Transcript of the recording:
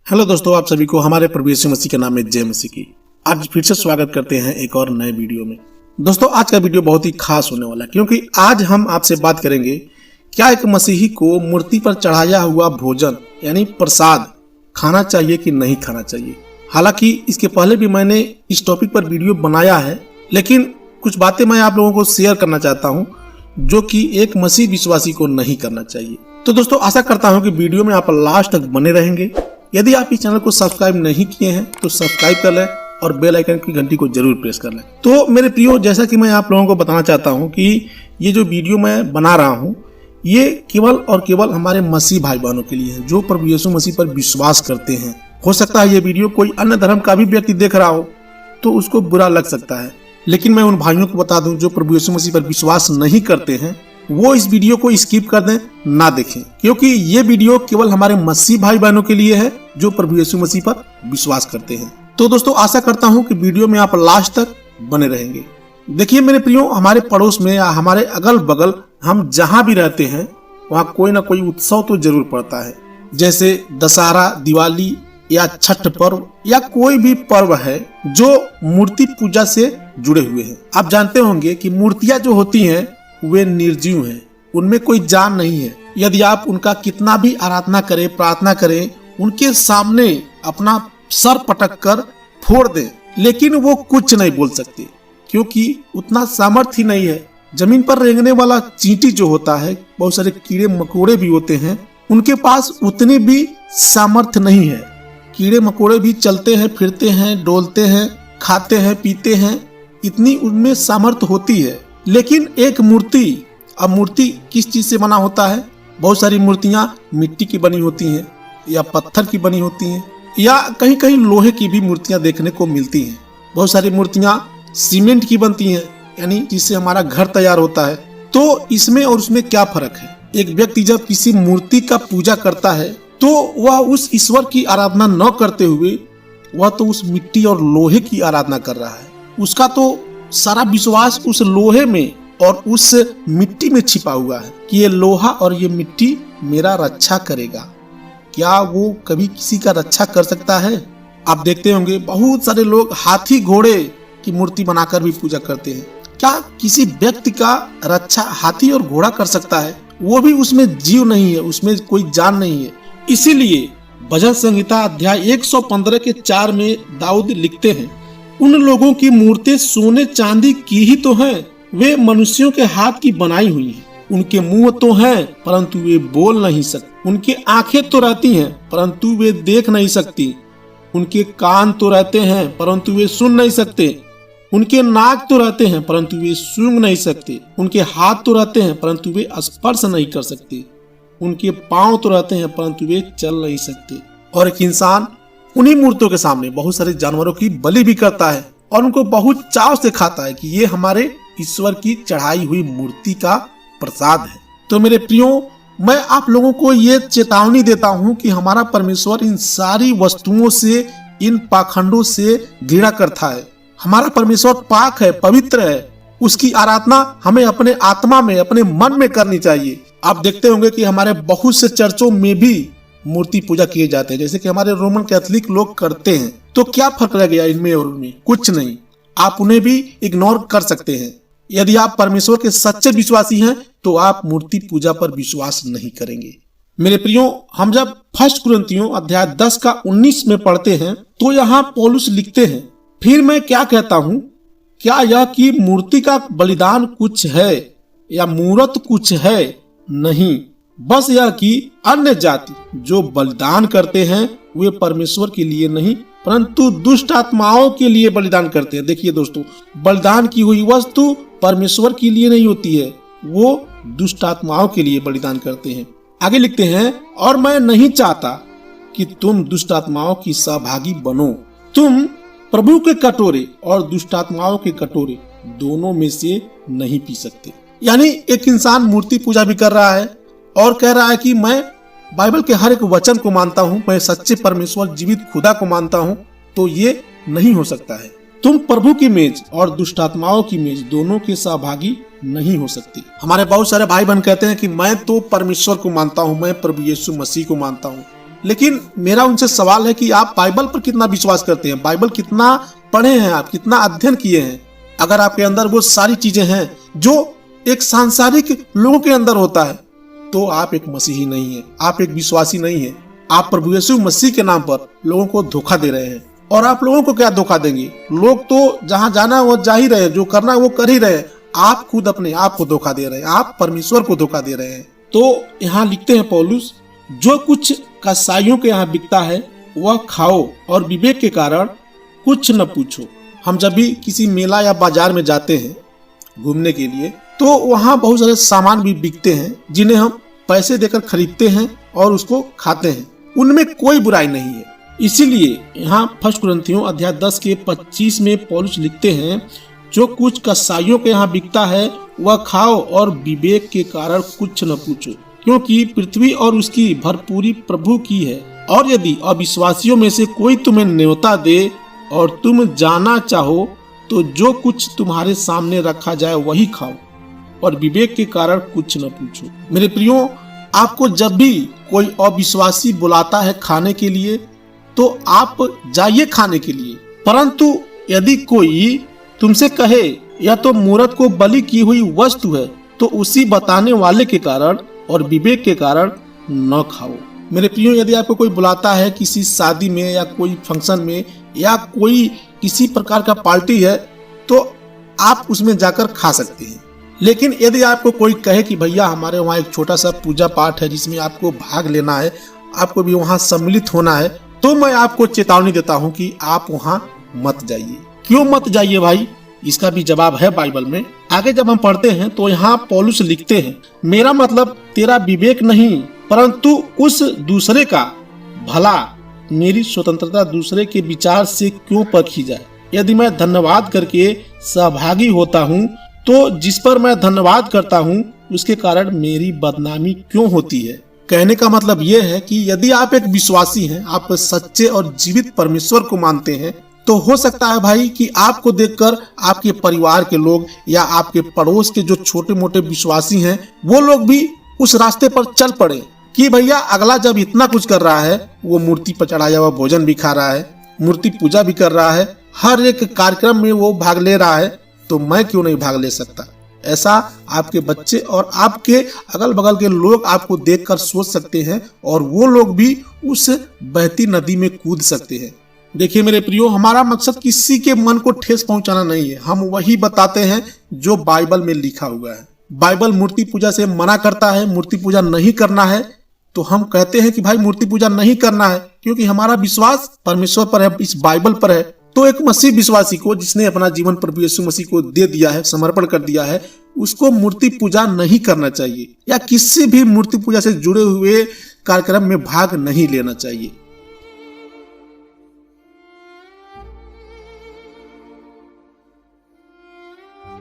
Hello दोस्तों, आप सभी को हमारे प्रभु यीशु मसीह के नाम में जय मसीह की। आज फिर से स्वागत करते हैं एक और नए वीडियो में। दोस्तों, आज का वीडियो बहुत ही खास होने वाला है क्योंकि आज हम आपसे बात करेंगे क्या एक मसीही को मूर्ति पर चढ़ाया हुआ भोजन यानी प्रसाद खाना चाहिए कि नहीं खाना चाहिए। हालांकि इसके पहले भी मैंने इस टॉपिक पर वीडियो बनाया है, लेकिन कुछ बातें मैं आप लोगों को शेयर करना चाहता हूँ जो कि एक मसीह विश्वासी को नहीं करना चाहिए। तो दोस्तों, आशा करता हूँ कि वीडियो में आप लास्ट तक बने रहेंगे। यदि आप इस चैनल को सब्सक्राइब नहीं किए हैं तो सब्सक्राइब कर लें और बेल आइकन की घंटी को जरूर प्रेस कर लें। तो मेरे प्रियो, जैसा कि मैं आप लोगों को बताना चाहता हूं कि ये जो वीडियो मैं बना रहा हूं ये केवल और केवल हमारे मसीह भाई बहनों के लिए है जो प्रभु यीशु मसीह पर विश्वास करते हैं। हो सकता है ये वीडियो कोई अन्य धर्म का भी व्यक्ति देख रहा हो तो उसको बुरा लग सकता है, लेकिन मैं उन भाइयों को बता दूं जो प्रभु यीशु मसीह पर विश्वास नहीं करते हैं वो इस वीडियो को स्किप कर दें, ना देखें, क्योंकि ये वीडियो केवल हमारे मसीह भाई बहनों के लिए है जो प्रभु यीशु मसीह पर विश्वास करते हैं। तो दोस्तों, आशा करता हूं कि वीडियो में आप लास्ट तक बने रहेंगे। देखिए मेरे प्रियो, हमारे पड़ोस में या हमारे अगल बगल हम जहां भी रहते हैं वहाँ कोई ना कोई उत्सव तो जरूर पड़ता है, जैसे दशहरा, दिवाली या छठ पर्व या कोई भी पर्व है जो मूर्ति पूजा से जुड़े हुए हैं। आप जानते होंगे कि मूर्तियां जो होती हैं वे निर्जीव हैं, उनमें कोई जान नहीं है। यदि आप उनका कितना भी आराधना करें, प्रार्थना करें, उनके सामने अपना सर पटक कर फोड़ दें, लेकिन वो कुछ नहीं बोल सकते क्योंकि उतना सामर्थ्य नहीं है। जमीन पर रेंगने वाला चींटी जो होता है, बहुत सारे कीड़े मकोड़े भी होते हैं, उनके पास उतनी भी सामर्थ्य नहीं है। कीड़े मकोड़े भी चलते हैं, फिरते हैं, डोलते हैं, खाते हैं, पीते हैं, इतनी उनमें सामर्थ्य होती है। लेकिन एक मूर्ति, अब मूर्ति किस चीज से बना होता है? बहुत सारी मूर्तियां मिट्टी की बनी होती हैं या पत्थर की बनी होती हैं या कहीं कहीं लोहे की भी मूर्तियां देखने को मिलती हैं। बहुत सारी मूर्तियां सीमेंट की बनती हैं, यानी जिससे हमारा घर तैयार होता है। तो इसमें और उसमें क्या फर्क है? एक व्यक्ति जब किसी मूर्ति का पूजा करता है तो वह उस ईश्वर की आराधना न करते हुए वह तो उस मिट्टी और लोहे की आराधना कर रहा है। उसका तो सारा विश्वास उस लोहे में और उस मिट्टी में छिपा हुआ है कि ये लोहा और ये मिट्टी मेरा रक्षा करेगा। क्या वो कभी किसी का रक्षा कर सकता है? आप देखते होंगे बहुत सारे लोग हाथी घोड़े की मूर्ति बनाकर भी पूजा करते हैं। क्या किसी व्यक्ति का रक्षा हाथी और घोड़ा कर सकता है? वो भी उसमें जीव नहीं है, उसमें कोई जान नहीं है। इसीलिए भजन संहिता अध्याय 115 के 4 में दाऊद लिखते हैं, उन लोगों की मूर्तें सोने चांदी की ही तो हैं, वे मनुष्यों के हाथ की बनाई हुई हैं। उनके मुंह तो हैं परंतु वे बोल नहीं सकते, उनके आंखें तो रहती हैं परंतु वे देख नहीं सकती, उनके कान तो रहते हैं परंतु वे सुन नहीं सकते, उनके नाक तो रहते हैं परंतु वे सूंघ नहीं सकते, उनके हाथ तो रहते हैं परंतु वे स्पर्श नहीं कर सकते, उनके पांव तो रहते हैं परंतु वे चल नहीं सकते। और एक इंसान उन्हीं मूर्तियों के सामने बहुत सारे जानवरों की बलि भी करता है और उनको बहुत चाव से खाता है कि ये हमारे ईश्वर की चढ़ाई हुई मूर्ति का प्रसाद है। तो मेरे प्रियो, मैं आप लोगों को ये चेतावनी देता हूँ कि हमारा परमेश्वर इन सारी वस्तुओं से, इन पाखंडों से घृणा करता है। हमारा परमेश्वर पाक है, पवित्र है, उसकी आराधना हमें अपने आत्मा में, अपने मन में करनी चाहिए। आप देखते होंगे कि हमारे बहुत से चर्चों में भी मूर्ति पूजा किए जाते हैं, जैसे कि हमारे रोमन कैथोलिक लोग करते हैं। तो क्या फर्क रह गया इनमें और उनमें? कुछ नहीं। आप उन्हें भी इग्नोर कर सकते हैं। यदि आप परमेश्वर के सच्चे विश्वासी हैं तो आप मूर्ति पूजा पर विश्वास नहीं करेंगे। मेरे प्रियो, हम जब 1 कुरिन्थियों अध्याय 10 का 19 में पढ़ते हैं तो यहाँ पौलुस लिखते हैं, फिर मैं क्या कहता हूँ, क्या यह कि मूर्ति का बलिदान कुछ है या मूरत कुछ है? नहीं, बस यह कि अन्य जाति जो बलिदान करते हैं वे परमेश्वर के लिए नहीं परंतु दुष्ट आत्माओं के लिए बलिदान करते हैं। देखिए दोस्तों, बलिदान की हुई वस्तु परमेश्वर के लिए नहीं होती है, वो दुष्ट आत्माओं के लिए बलिदान करते हैं। आगे लिखते हैं, और मैं नहीं चाहता कि तुम दुष्ट आत्माओं की सहभागी बनो। तुम प्रभु के कटोरे और दुष्ट आत्माओं के कटोरे दोनों में से नहीं पी सकते। यानी एक इंसान मूर्ति पूजा भी कर रहा है और कह रहा है कि मैं बाइबल के हर एक वचन को मानता हूँ, मैं सच्चे परमेश्वर जीवित खुदा को मानता हूँ, तो ये नहीं हो सकता है। तुम प्रभु की मेज और दुष्ट आत्माओं की मेज दोनों के सहभागी नहीं हो सकती। हमारे बहुत सारे भाई बहन कहते हैं कि मैं तो परमेश्वर को मानता हूँ, मैं प्रभु यीशु मसीह को मानता हूँ, लेकिन मेरा उनसे सवाल है कि आप बाइबल पर कितना विश्वास करते हैं, बाइबल कितना पढ़े हैं, आप कितना अध्ययन किए हैं। अगर आपके अंदर वो सारी चीजें हैं जो एक सांसारिक लोगों के अंदर होता है, तो आप एक मसीही नहीं है, आप एक विश्वासी नहीं है। आप प्रभु यीशु मसीह के नाम पर लोगों को धोखा दे रहे हैं। और आप लोगों को क्या धोखा देंगे? लोग तो जहां जाना वो जा ही रहे हैं, जो करना वो कर ही रहे हैं। आप खुद अपने आप को धोखा दे रहे हैं, आप परमेश्वर को धोखा दे रहे हैं। तो यहाँ लिखते हैं पौलुस, जो कुछ कसाईयों के यहाँ बिकता है वह खाओ और विवेक के कारण कुछ न पूछो। हम जब भी किसी मेला या बाजार में जाते हैं घूमने के लिए, तो वहाँ बहुत सारे सामान भी बिकते हैं जिन्हें हम पैसे देकर खरीदते हैं और उसको खाते हैं। उनमें कोई बुराई नहीं है। इसीलिए यहाँ 1 कुरिन्थियों अध्याय 10 के 25 में पौलुस लिखते हैं, जो कुछ कसाईयों के यहाँ बिकता है वह खाओ और विवेक के कारण कुछ न पूछो, क्योंकि पृथ्वी और उसकी भरपूरी प्रभु की है। और यदि अविश्वासियों में से कोई तुम्हें न्योता दे और तुम जाना चाहो, तो जो कुछ तुम्हारे सामने रखा जाए वही खाओ और विवेक के कारण कुछ न पूछो। मेरे प्रियो, आपको जब भी कोई अविश्वासी बुलाता है खाने के लिए, तो आप जाइए खाने के लिए। परंतु यदि कोई तुमसे कहे यह तो मूरत को बलि की हुई वस्तु है, तो उसी बताने वाले के कारण और विवेक के कारण न खाओ। मेरे प्रियो, यदि आपको कोई बुलाता है किसी शादी में या कोई फंक्शन में या कोई किसी प्रकार का पार्टी है, तो आप उसमें जाकर खा सकते हैं। लेकिन यदि आपको कोई कहे कि भैया हमारे वहाँ एक छोटा सा पूजा पाठ है जिसमें आपको भाग लेना है, आपको भी वहाँ सम्मिलित होना है, तो मैं आपको चेतावनी देता हूँ कि आप वहाँ मत जाइए। क्यों मत जाइए भाई? इसका भी जवाब है बाइबल में। आगे जब हम पढ़ते हैं तो यहाँ पौलुस लिखते हैं, मेरा मतलब तेरा विवेक नहीं, परंतु उस दूसरे का भला, मेरी स्वतंत्रता दूसरे के विचार से क्यों परखी जाए। यदि मैं धन्यवाद करके सहभागी होता हूँ, तो जिस पर मैं धन्यवाद करता हूँ उसके कारण मेरी बदनामी क्यों होती है। कहने का मतलब यह है कि यदि आप एक विश्वासी हैं, आप सच्चे और जीवित परमेश्वर को मानते हैं, तो हो सकता है भाई कि आपको देखकर आपके परिवार के लोग या आपके पड़ोस के जो छोटे मोटे विश्वासी हैं, वो लोग भी उस रास्ते पर चल पड़े कि भैया अगला जब इतना कुछ कर रहा है, वो मूर्ति पर चढ़ाया हुआ भोजन भी खा रहा है, मूर्ति पूजा भी कर रहा है, हर एक कार्यक्रम में वो भाग ले रहा है, तो मैं क्यों नहीं भाग ले सकता। ऐसा आपके बच्चे और आपके अगल बगल के लोग आपको देखकर सोच सकते हैं और वो लोग भी उस बहती नदी में कूद सकते हैं। देखिए मेरे प्रियो, हमारा मकसद किसी के मन को ठेस पहुंचाना नहीं है। हम वही बताते हैं जो बाइबल में लिखा हुआ है। बाइबल मूर्ति पूजा से मना करता है, मूर्ति पूजा नहीं करना है, तो हम कहते हैं कि भाई मूर्ति पूजा नहीं करना है, क्योंकि हमारा विश्वास परमेश्वर पर है, इस बाइबल पर है। तो एक मसीह विश्वासी को, जिसने अपना जीवन प्रभु यीशु मसीह को दे दिया है, समर्पण कर दिया है, उसको मूर्ति पूजा नहीं करना चाहिए या किसी भी मूर्ति पूजा से जुड़े हुए कार्यक्रम में भाग नहीं लेना चाहिए।